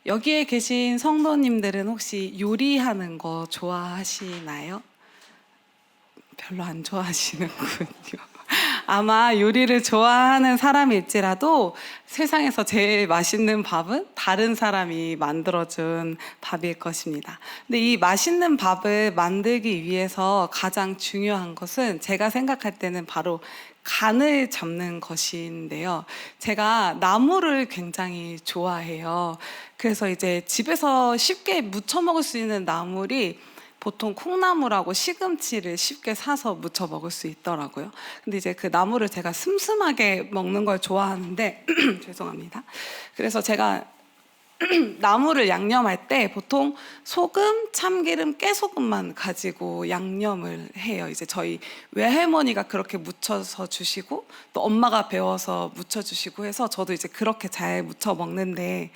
여기에 계신 성도님들은 혹시 요리하는 거 좋아하시나요? 별로 안 좋아하시는군요. 아마 요리를 좋아하는 사람일지라도 세상에서 제일 맛있는 밥은 다른 사람이 만들어준 밥일 것입니다. 근데 이 맛있는 밥을 만들기 위해서 가장 중요한 것은 제가 생각할 때는 바로 간을 잡는 것인데요. 제가 나물을 굉장히 좋아해요. 그래서 이제 집에서 쉽게 무쳐 먹을 수 있는 나물이 보통 콩나물하고 시금치를 쉽게 사서 무쳐 먹을 수 있더라고요. 근데 이제 그 나물을 제가 슴슴하게 먹는 걸 좋아하는데 죄송합니다. 그래서 제가 나물을 양념할 때 보통 소금, 참기름, 깨소금만 가지고 양념을 해요. 이제 저희 외할머니가 그렇게 무쳐서 주시고 또 엄마가 배워서 무쳐 주시고 해서 저도 이제 그렇게 잘 무쳐 먹는데,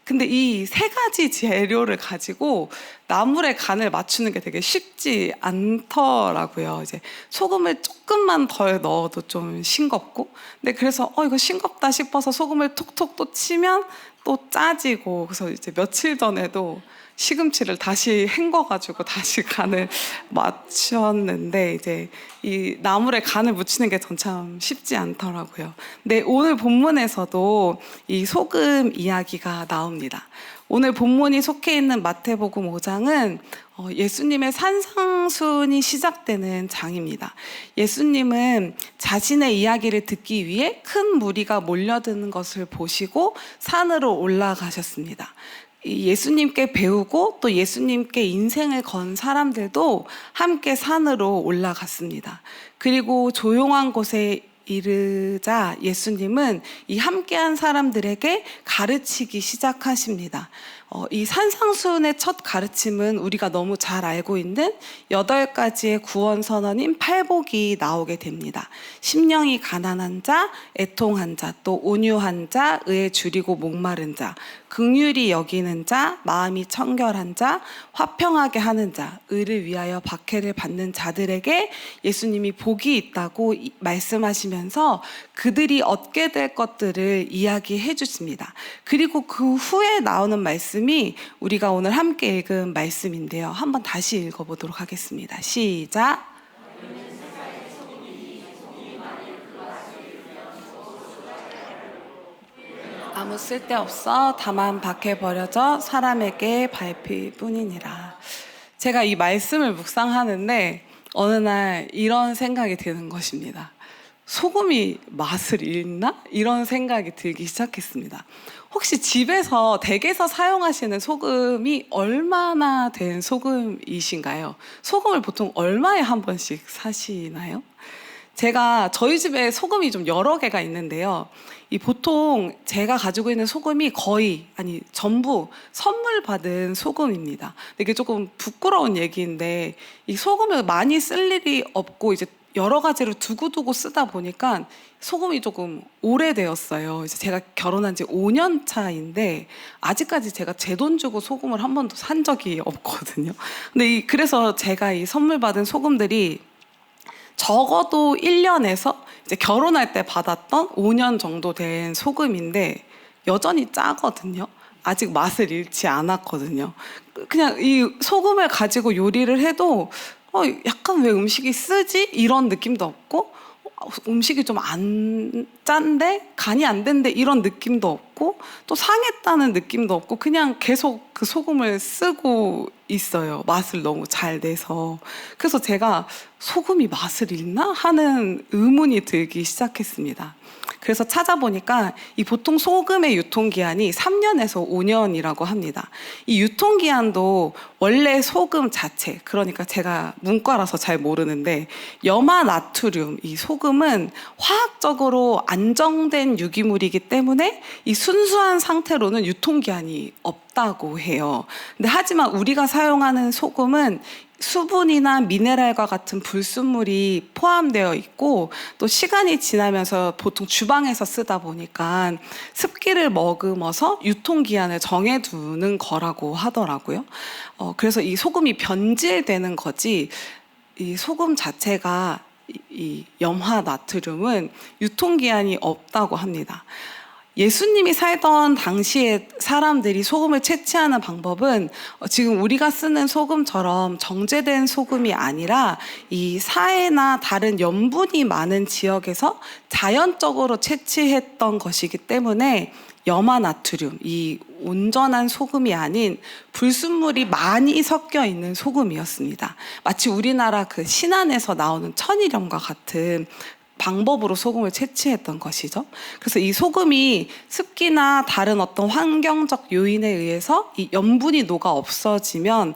근데 이 세 가지 재료를 가지고 나물의 간을 맞추는 게 되게 쉽지 않더라고요. 이제 소금을 조금만 덜 넣어도 좀 싱겁고, 근데 그래서 이거 싱겁다 싶어서 소금을 톡톡 또 치면 또 짜지고, 그래서 이제 며칠 전에도 시금치를 다시 헹궈가지고 다시 간을 맞췄는데, 이제 이 나물에 간을 묻히는 게 전 참 쉽지 않더라고요. 근데 오늘 본문에서도 이 소금 이야기가 나옵니다. 오늘 본문이 속해 있는 마태복음 5장은 예수님의 산상순이 시작되는 장입니다. 예수님은 자신의 이야기를 듣기 위해 큰 무리가 몰려드는 것을 보시고 산으로 올라가셨습니다. 예수님께 배우고 또 예수님께 인생을 건 사람들도 함께 산으로 올라갔습니다. 그리고 조용한 곳에 이르자 예수님은 이 함께한 사람들에게 가르치기 시작하십니다. 이 산상수훈의 첫 가르침은 우리가 너무 잘 알고 있는 8가지의 구원 선언인 팔복이 나오게 됩니다. 심령이 가난한 자, 애통한 자, 또 온유한 자, 의에 줄이고 목마른 자, 긍휼히 여기는 자, 마음이 청결한 자, 화평하게 하는 자, 의를 위하여 박해를 받는 자들에게 예수님이 복이 있다고 말씀하시면서 그들이 얻게 될 것들을 이야기해 주십니다. 그리고 그 후에 나오는 말씀이 우리가 오늘 함께 읽은 말씀인데요. 한번 다시 읽어보도록 하겠습니다. 시작. 아무 쓸데없어 다만 밖에 버려져 사람에게 밟힐 뿐이니라. 제가 이 말씀을 묵상하는데 어느 날 이런 생각이 드는 것입니다. 소금이 맛을 잃나? 이런 생각이 들기 시작했습니다. 혹시 집에서 댁에서 사용하시는 소금이 얼마나 된 소금이신가요? 소금을 보통 얼마에 한 번씩 사시나요? 저희 집에 소금이 좀 여러 개가 있는데요. 이 보통 제가 가지고 있는 소금이 전부 선물 받은 소금입니다. 이게 조금 부끄러운 얘기인데, 이 소금을 많이 쓸 일이 없고 이제 여러 가지로 두고두고 쓰다 보니까 소금이 조금 오래되었어요. 이제 제가 결혼한 지 5년 차인데 아직까지 제가 제 돈 주고 소금을 한 번도 산 적이 없거든요. 근데 그래서 제가 이 선물 받은 소금들이 적어도 1년에서 이제 결혼할 때 받았던 5년 정도 된 소금인데 여전히 짜거든요. 아직 맛을 잃지 않았거든요. 그냥 이 소금을 가지고 요리를 해도 약간 왜 음식이 쓰지? 이런 느낌도 없고, 음식이 좀 안 짠데? 간이 안 된데? 이런 느낌도 없고, 또 상했다는 느낌도 없고, 그냥 계속 그 소금을 쓰고 있어요. 맛을 너무 잘 내서. 그래서 제가 소금이 맛을 잃나? 하는 의문이 들기 시작했습니다. 그래서 찾아보니까 이 보통 소금의 유통기한이 3년에서 5년이라고 합니다. 이 유통기한도 원래 소금 자체, 그러니까 제가 문과라서 잘 모르는데 염화나트륨, 이 소금은 화학적으로 안정된 유기물이기 때문에 이 순수한 상태로는 유통기한이 없다고 해요. 근데 하지만 우리가 사용하는 소금은 수분이나 미네랄과 같은 불순물이 포함되어 있고, 또 시간이 지나면서 보통 주방에서 쓰다 보니까 습기를 머금어서 유통기한을 정해두는 거라고 하더라고요. 그래서 이 소금이 변질되는 거지, 이 소금 자체가 이 염화나트륨은 유통기한이 없다고 합니다. 예수님이 살던 당시에 사람들이 소금을 채취하는 방법은 지금 우리가 쓰는 소금처럼 정제된 소금이 아니라 이 사해나 다른 염분이 많은 지역에서 자연적으로 채취했던 것이기 때문에 염화나트륨, 이 온전한 소금이 아닌 불순물이 많이 섞여 있는 소금이었습니다. 마치 우리나라 그 신안에서 나오는 천일염과 같은 방법으로 소금을 채취했던 것이죠. 그래서 이 소금이 습기나 다른 어떤 환경적 요인에 의해서 이 염분이 녹아 없어지면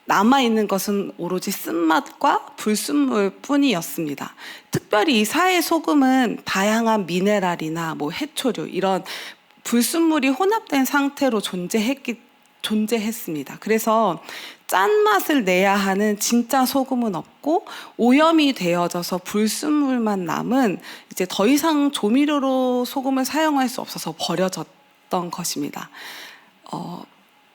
남아있는 것은 오로지 쓴맛과 불순물 뿐이었습니다. 특별히 이 사해 소금은 다양한 미네랄이나 뭐 해초류 이런 불순물이 혼합된 상태로 존재했습니다. 그래서 짠맛을 내야 하는 진짜 소금은 없고 오염이 되어져서 불순물만 남은 이제 더 이상 조미료로 소금을 사용할 수 없어서 버려졌던 것입니다.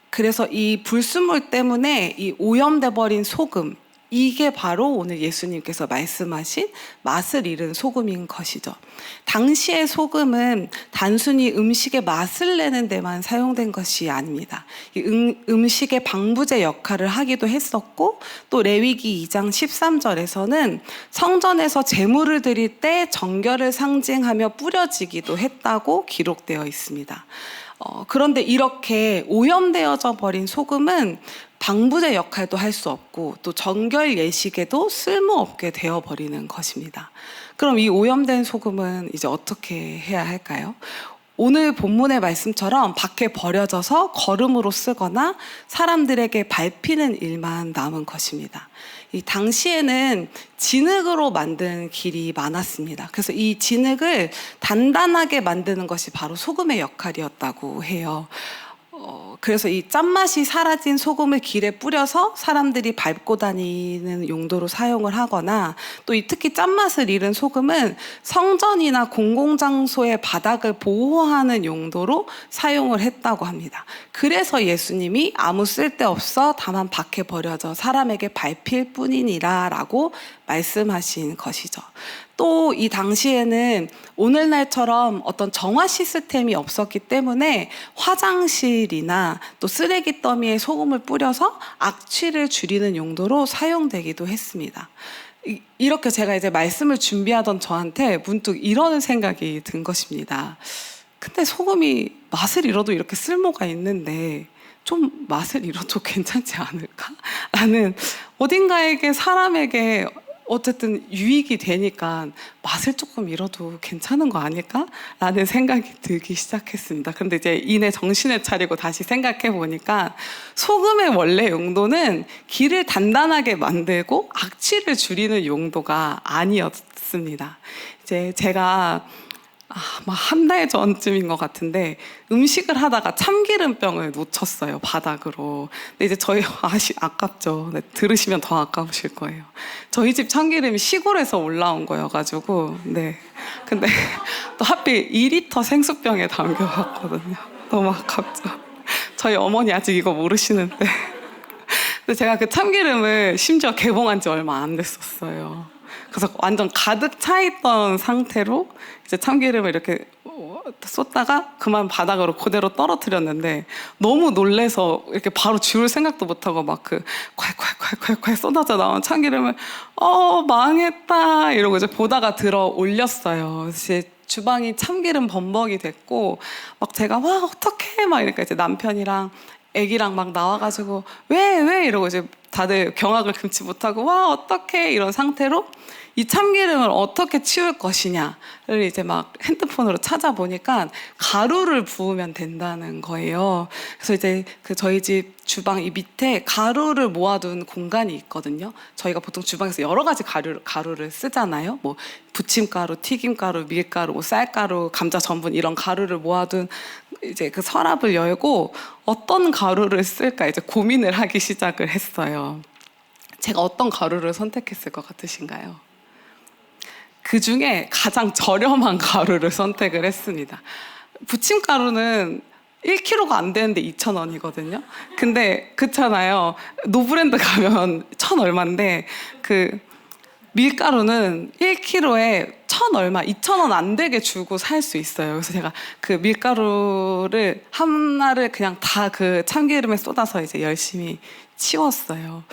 그래서 이 불순물 때문에 이 오염돼 버린 소금, 이게 바로 오늘 예수님께서 말씀하신 맛을 잃은 소금인 것이죠. 당시의 소금은 단순히 음식의 맛을 내는 데만 사용된 것이 아닙니다. 이 음식의 방부제 역할을 하기도 했었고, 또 레위기 2장 13절에서는 성전에서 제물을 드릴 때 정결을 상징하며 뿌려지기도 했다고 기록되어 있습니다. 그런데 이렇게 오염되어져 버린 소금은 방부제 역할도 할 수 없고 또 정결 예식에도 쓸모없게 되어버리는 것입니다. 그럼 이 오염된 소금은 이제 어떻게 해야 할까요? 오늘 본문의 말씀처럼 밖에 버려져서 거름으로 쓰거나 사람들에게 밟히는 일만 남은 것입니다. 이 당시에는 진흙으로 만든 길이 많았습니다. 그래서 이 진흙을 단단하게 만드는 것이 바로 소금의 역할이었다고 해요. 그래서 이 짠맛이 사라진 소금을 길에 뿌려서 사람들이 밟고 다니는 용도로 사용을 하거나, 또 이 특히 짠맛을 잃은 소금은 성전이나 공공장소의 바닥을 보호하는 용도로 사용을 했다고 합니다. 그래서 예수님이 아무 쓸데없어 다만 밖에 버려져 사람에게 밟힐 뿐이니라 라고 말씀하신 것이죠. 또 이 당시에는 오늘날처럼 어떤 정화 시스템이 없었기 때문에 화장실이나 또 쓰레기 더미에 소금을 뿌려서 악취를 줄이는 용도로 사용되기도 했습니다. 이렇게 제가 이제 말씀을 준비하던 저한테 문득 이런 생각이 든 것입니다. 근데 소금이 맛을 잃어도 이렇게 쓸모가 있는데 좀 맛을 잃어도 괜찮지 않을까? 라는, 어딘가에게 사람에게 어쨌든 유익이 되니까 맛을 조금 잃어도 괜찮은 거 아닐까? 라는 생각이 들기 시작했습니다. 근데 이제 이내 정신을 차리고 다시 생각해 보니까 소금의 원래 용도는 길을 단단하게 만들고 악취를 줄이는 용도가 아니었습니다. 이제 제가 아마 한 달 전쯤인 것 같은데 음식을 하다가 참기름병을 놓쳤어요, 바닥으로. 근데 이제 저희 아깝죠. 네, 들으시면 더 아까우실 거예요. 저희 집 참기름이 시골에서 올라온 거여가지고, 네. 근데 또 하필 2리터 생수병에 담겨왔거든요. 너무 아깝죠. 저희 어머니 아직 이거 모르시는데. 근데 제가 그 참기름을 심지어 개봉한 지 얼마 안 됐었어요. 그래서 완전 가득 차 있던 상태로 이제 참기름을 이렇게 쏟다가 그만 바닥으로 그대로 떨어뜨렸는데, 너무 놀래서 이렇게 바로 지울 생각도 못하고 막 그 콸콸콸콸콸 쏟아져 나온 참기름을 망했다 이러고 이제 보다가 들어 올렸어요. 그래서 주방이 참기름 범벅이 됐고, 막 제가 와 어떡해 막 이러니까 이제 남편이랑 애기랑 막 나와가지고 왜 이러고 이제 다들 경악을 금치 못하고 와 어떡해 이런 상태로 이 참기름을 어떻게 치울 것이냐를 이제 막 핸드폰으로 찾아보니까 가루를 부으면 된다는 거예요. 그래서 이제 그 저희 집 주방 이 밑에 가루를 모아둔 공간이 있거든요. 저희가 보통 주방에서 여러 가지 가루를 쓰잖아요. 뭐 부침가루, 튀김가루, 밀가루, 뭐 쌀가루, 감자 전분 이런 가루를 모아둔 이제 그 서랍을 열고 어떤 가루를 쓸까 이제 고민을 하기 시작을 했어요. 제가 어떤 가루를 선택했을 것 같으신가요? 그 중에 가장 저렴한 가루를 선택을 했습니다. 부침가루는 1kg가 안 되는데 2,000원이거든요. 근데 그렇잖아요. 노브랜드 가면 1,000 얼마인데 밀가루는 1kg에 1,000 얼마, 2,000원 안 되게 주고 살 수 있어요. 그래서 제가 그 밀가루를 하나를 그냥 다 그 참기름에 쏟아서 이제 열심히 치웠어요.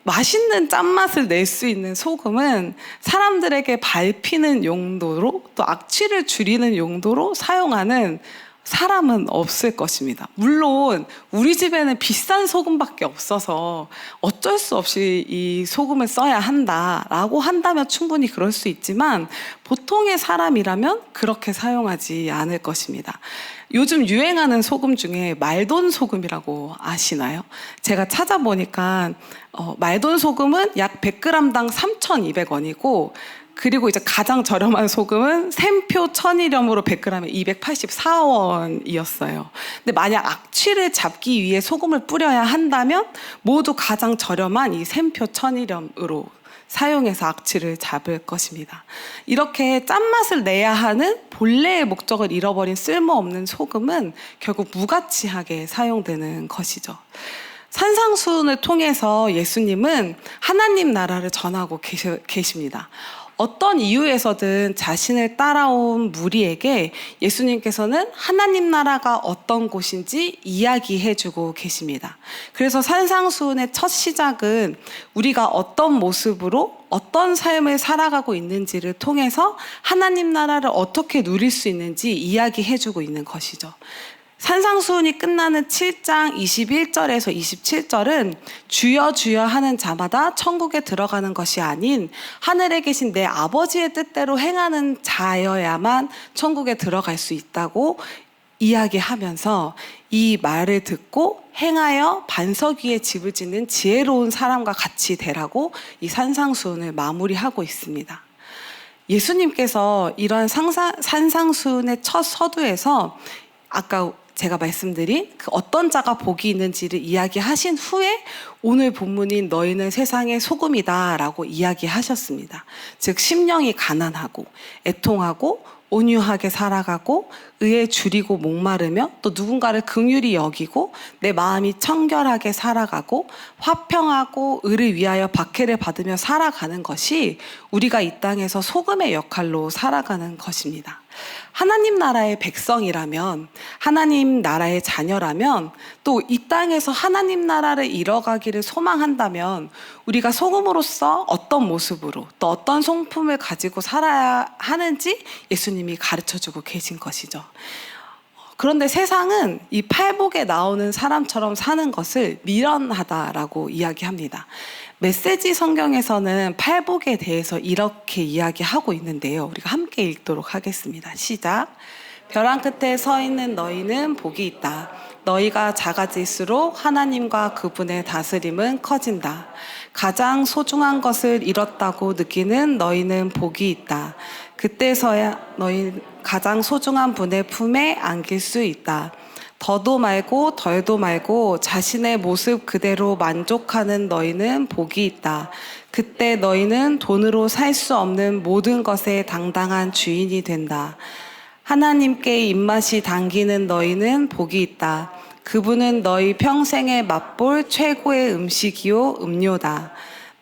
맛있는 짠맛을 낼 수 있는 소금은 사람들에게 밟히는 용도로 또 악취를 줄이는 용도로 사용하는 사람은 없을 것입니다. 물론 우리 집에는 비싼 소금밖에 없어서 어쩔 수 없이 이 소금을 써야 한다라고 한다면 충분히 그럴 수 있지만 보통의 사람이라면 그렇게 사용하지 않을 것입니다. 요즘 유행하는 소금 중에 말돈 소금이라고 아시나요? 제가 찾아보니까 말돈 소금은 약 100g당 3,200원이고 그리고 이제 가장 저렴한 소금은 샘표 천일염으로 100g에 284원이었어요. 근데 만약 악취를 잡기 위해 소금을 뿌려야 한다면 모두 가장 저렴한 이 샘표 천일염으로 사용해서 악취를 잡을 것입니다. 이렇게 짠맛을 내야 하는 본래의 목적을 잃어버린 쓸모없는 소금은 결국 무가치하게 사용되는 것이죠. 산상수훈을 통해서 예수님은 하나님 나라를 전하고 계십니다. 어떤 이유에서든 자신을 따라온 무리에게 예수님께서는 하나님 나라가 어떤 곳인지 이야기해주고 계십니다. 그래서 산상수훈의 첫 시작은 우리가 어떤 모습으로 어떤 삶을 살아가고 있는지를 통해서 하나님 나라를 어떻게 누릴 수 있는지 이야기해주고 있는 것이죠. 산상수훈이 끝나는 7장 21절에서 27절은 주여 주여 하는 자마다 천국에 들어가는 것이 아닌 하늘에 계신 내 아버지의 뜻대로 행하는 자여야만 천국에 들어갈 수 있다고 이야기하면서 이 말을 듣고 행하여 반석 위에 집을 짓는 지혜로운 사람과 같이 되라고 이 산상수훈을 마무리하고 있습니다. 예수님께서 이런 산상수훈의 첫 서두에서 아까 제가 말씀드린 그 어떤 자가 복이 있는지를 이야기하신 후에 오늘 본문인 너희는 세상의 소금이다 라고 이야기하셨습니다. 즉 심령이 가난하고 애통하고 온유하게 살아가고 의에 줄이고 목마르며 또 누군가를 긍휼히 여기고 내 마음이 청결하게 살아가고 화평하고 의를 위하여 박해를 받으며 살아가는 것이 우리가 이 땅에서 소금의 역할로 살아가는 것입니다. 하나님 나라의 백성이라면, 하나님 나라의 자녀라면, 또 이 땅에서 하나님 나라를 이뤄가기를 소망한다면 우리가 소금으로서 어떤 모습으로 또 어떤 성품을 가지고 살아야 하는지 예수님이 가르쳐주고 계신 것이죠. 그런데 세상은 이 팔복에 나오는 사람처럼 사는 것을 미련하다라고 이야기합니다. 메시지 성경에서는 팔복에 대해서 이렇게 이야기하고 있는데요. 우리가 함께 읽도록 하겠습니다. 시작. 벼랑 끝에 서 있는 너희는 복이 있다. 너희가 작아질수록 하나님과 그분의 다스림은 커진다. 가장 소중한 것을 잃었다고 느끼는 너희는 복이 있다. 그때서야 너희 가장 소중한 분의 품에 안길 수 있다. 더도 말고 덜도 말고 자신의 모습 그대로 만족하는 너희는 복이 있다. 그때 너희는 돈으로 살 수 없는 모든 것의 당당한 주인이 된다. 하나님께 입맛이 당기는 너희는 복이 있다. 그분은 너희 평생에 맛볼 최고의 음식이요 음료다.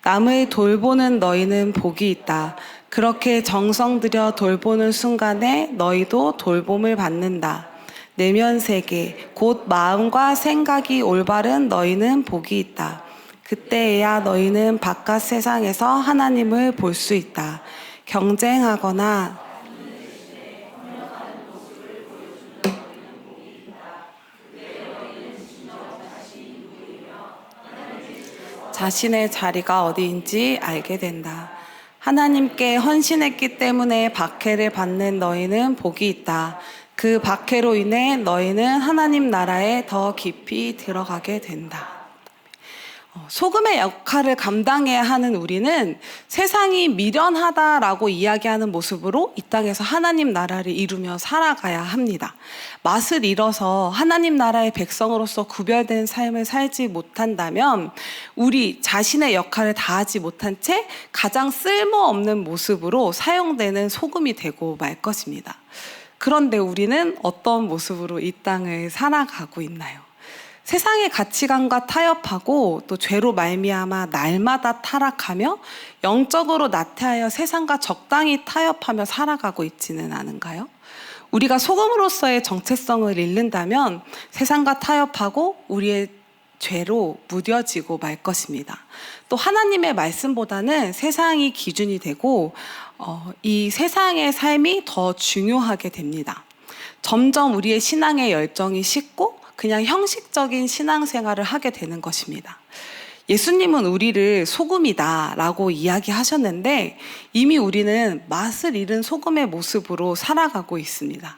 남을 돌보는 너희는 복이 있다. 그렇게 정성 들여 돌보는 순간에 너희도 돌봄을 받는다. 내면 세계, 곧 마음과 생각이 올바른 너희는 복이 있다. 그때에야 너희는 바깥 세상에서 하나님을 볼 수 있다. 경쟁하거나 자신의 자리가 어디인지 알게 된다. 하나님께 헌신했기 때문에 박해를 받는 너희는 복이 있다. 그 박해로 인해 너희는 하나님 나라에 더 깊이 들어가게 된다. 소금의 역할을 감당해야 하는 우리는 세상이 미련하다라고 이야기하는 모습으로 이 땅에서 하나님 나라를 이루며 살아가야 합니다. 맛을 잃어서 하나님 나라의 백성으로서 구별된 삶을 살지 못한다면 우리 자신의 역할을 다하지 못한 채 가장 쓸모없는 모습으로 사용되는 소금이 되고 말 것입니다. 그런데 우리는 어떤 모습으로 이 땅을 살아가고 있나요? 세상의 가치관과 타협하고 또 죄로 말미암아 날마다 타락하며 영적으로 나태하여 세상과 적당히 타협하며 살아가고 있지는 않은가요? 우리가 소금으로서의 정체성을 잃는다면 세상과 타협하고 우리의 죄로 무뎌지고 말 것입니다. 또 하나님의 말씀보다는 세상이 기준이 되고 이 세상의 삶이 더 중요하게 됩니다. 점점 우리의 신앙의 열정이 식고 그냥 형식적인 신앙생활을 하게 되는 것입니다. 예수님은 우리를 소금이다 라고 이야기하셨는데 이미 우리는 맛을 잃은 소금의 모습으로 살아가고 있습니다.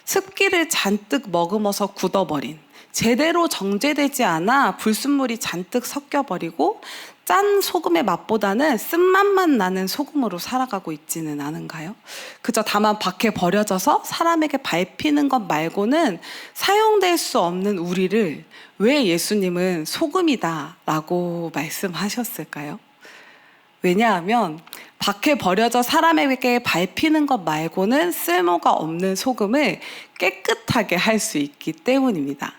습기를 잔뜩 머금어서 굳어버린, 제대로 정제되지 않아 불순물이 잔뜩 섞여버리고 짠 소금의 맛보다는 쓴맛만 나는 소금으로 살아가고 있지는 않은가요? 그저 다만 밖에 버려져서 사람에게 밟히는 것 말고는 사용될 수 없는 우리를 왜 예수님은 소금이다 라고 말씀하셨을까요? 왜냐하면 밖에 버려져 사람에게 밟히는 것 말고는 쓸모가 없는 소금을 깨끗하게 할 수 있기 때문입니다.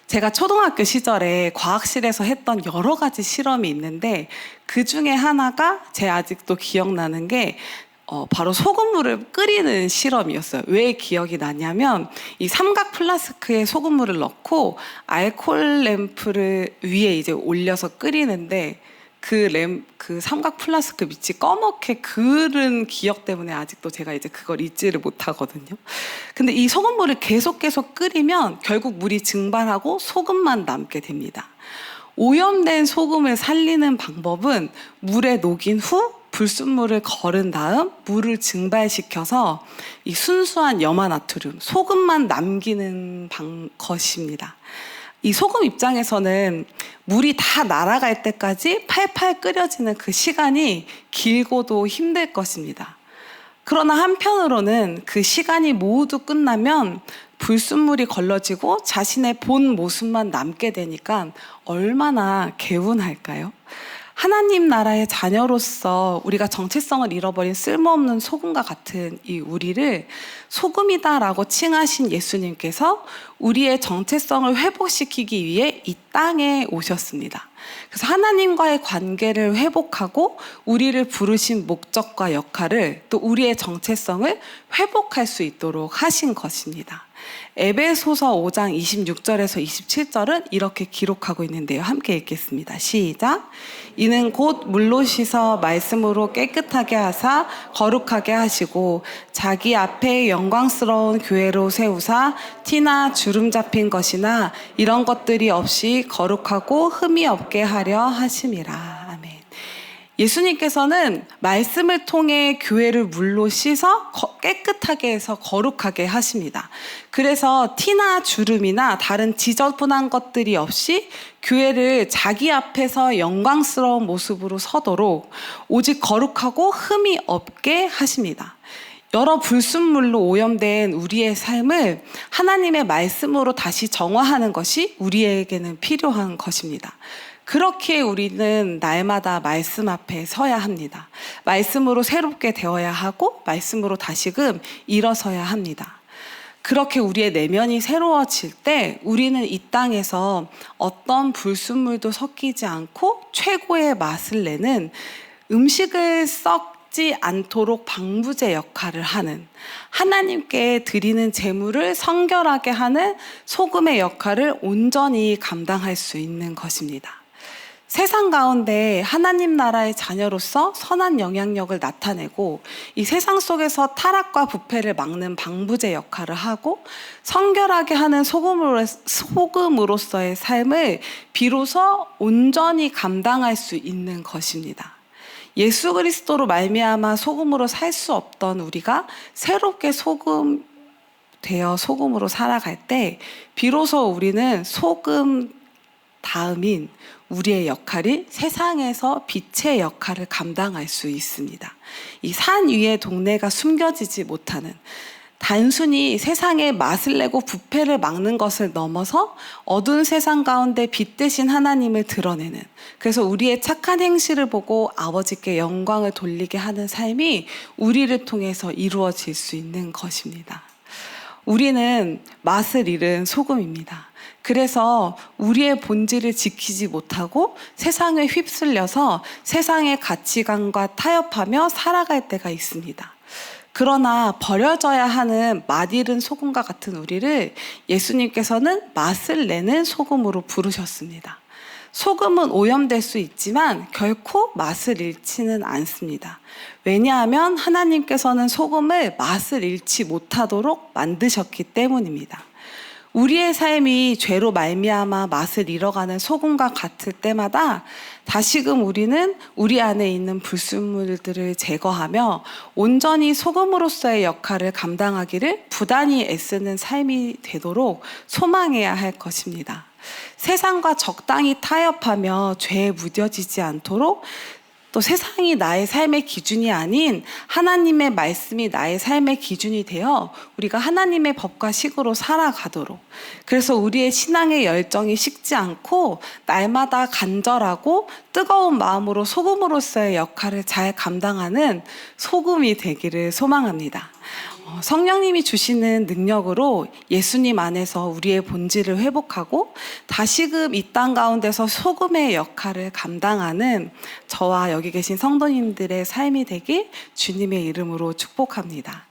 제가 초등학교 시절에 과학실에서 했던 여러 가지 실험이 있는데 그 중에 하나가 제 아직도 기억나는 게 바로 소금물을 끓이는 실험이었어요. 왜 기억이 나냐면 이 삼각 플라스크에 소금물을 넣고 알코올 램프를 위에 이제 올려서 끓이는데 그 삼각 플라스크 밑이 꺼멓게 그은 기억 때문에 아직도 제가 이제 그걸 잊지를 못하거든요. 근데 이 소금물을 계속 끓이면 결국 물이 증발하고 소금만 남게 됩니다. 오염된 소금을 살리는 방법은 물에 녹인 후 불순물을 거른 다음 물을 증발시켜서 이 순수한 염화나트륨, 소금만 남기는 것입니다. 이 소금 입장에서는 물이 다 날아갈 때까지 팔팔 끓여지는 그 시간이 길고도 힘들 것입니다. 그러나 한편으로는 그 시간이 모두 끝나면 불순물이 걸러지고 자신의 본 모습만 남게 되니까 얼마나 개운할까요? 하나님 나라의 자녀로서 우리가 정체성을 잃어버린 쓸모없는 소금과 같은 이 우리를 소금이다라고 칭하신 예수님께서 우리의 정체성을 회복시키기 위해 이 땅에 오셨습니다. 그래서 하나님과의 관계를 회복하고 우리를 부르신 목적과 역할을 또 우리의 정체성을 회복할 수 있도록 하신 것입니다. 에베소서 5장 26절에서 27절은 이렇게 기록하고 있는데요. 함께 읽겠습니다. 시작. 이는 곧 물로 씻어 말씀으로 깨끗하게 하사 거룩하게 하시고 자기 앞에 영광스러운 교회로 세우사 티나 주름 잡힌 것이나 이런 것들이 없이 거룩하고 흠이 없게 하려 하심이라. 아멘. 예수님께서는 말씀을 통해 교회를 물로 씻어 깨끗하게 해서 거룩하게 하십니다. 그래서 티나 주름이나 다른 지저분한 것들이 없이 교회를 자기 앞에서 영광스러운 모습으로 서도록 오직 거룩하고 흠이 없게 하십니다. 여러 불순물로 오염된 우리의 삶을 하나님의 말씀으로 다시 정화하는 것이 우리에게는 필요한 것입니다. 그렇게 우리는 날마다 말씀 앞에 서야 합니다. 말씀으로 새롭게 되어야 하고 말씀으로 다시금 일어서야 합니다. 그렇게 우리의 내면이 새로워질 때 우리는 이 땅에서 어떤 불순물도 섞이지 않고 최고의 맛을 내는 음식을 썩지 않도록 방부제 역할을 하는 하나님께 드리는 제물을 성결하게 하는 소금의 역할을 온전히 감당할 수 있는 것입니다. 세상 가운데 하나님 나라의 자녀로서 선한 영향력을 나타내고 이 세상 속에서 타락과 부패를 막는 방부제 역할을 하고 성결하게 하는 소금으로서의 삶을 비로소 온전히 감당할 수 있는 것입니다. 예수 그리스도로 말미암아 소금으로 살 수 없던 우리가 새롭게 소금 되어 소금으로 살아갈 때 비로소 우리는 소금 다음인 우리의 역할이 세상에서 빛의 역할을 감당할 수 있습니다. 이 산 위의 동네가 숨겨지지 못하는 단순히 세상에 맛을 내고 부패를 막는 것을 넘어서 어두운 세상 가운데 빛 대신 하나님을 드러내는 그래서 우리의 착한 행실을 보고 아버지께 영광을 돌리게 하는 삶이 우리를 통해서 이루어질 수 있는 것입니다. 우리는 맛을 잃은 소금입니다. 그래서 우리의 본질을 지키지 못하고 세상에 휩쓸려서 세상의 가치관과 타협하며 살아갈 때가 있습니다. 그러나 버려져야 하는 맛이른 소금과 같은 우리를 예수님께서는 맛을 내는 소금으로 부르셨습니다. 소금은 오염될 수 있지만 결코 맛을 잃지는 않습니다. 왜냐하면 하나님께서는 소금을 맛을 잃지 못하도록 만드셨기 때문입니다. 우리의 삶이 죄로 말미암아 맛을 잃어가는 소금과 같을 때마다 다시금 우리는 우리 안에 있는 불순물들을 제거하며 온전히 소금으로서의 역할을 감당하기를 부단히 애쓰는 삶이 되도록 소망해야 할 것입니다. 세상과 적당히 타협하며 죄에 무뎌지지 않도록, 또 세상이 나의 삶의 기준이 아닌 하나님의 말씀이 나의 삶의 기준이 되어 우리가 하나님의 법과 식으로 살아가도록, 그래서 우리의 신앙의 열정이 식지 않고 날마다 간절하고 뜨거운 마음으로 소금으로서의 역할을 잘 감당하는 소금이 되기를 소망합니다. 성령님이 주시는 능력으로 예수님 안에서 우리의 본질을 회복하고 다시금 이 땅 가운데서 소금의 역할을 감당하는 저와 여기 계신 성도님들의 삶이 되길 주님의 이름으로 축복합니다.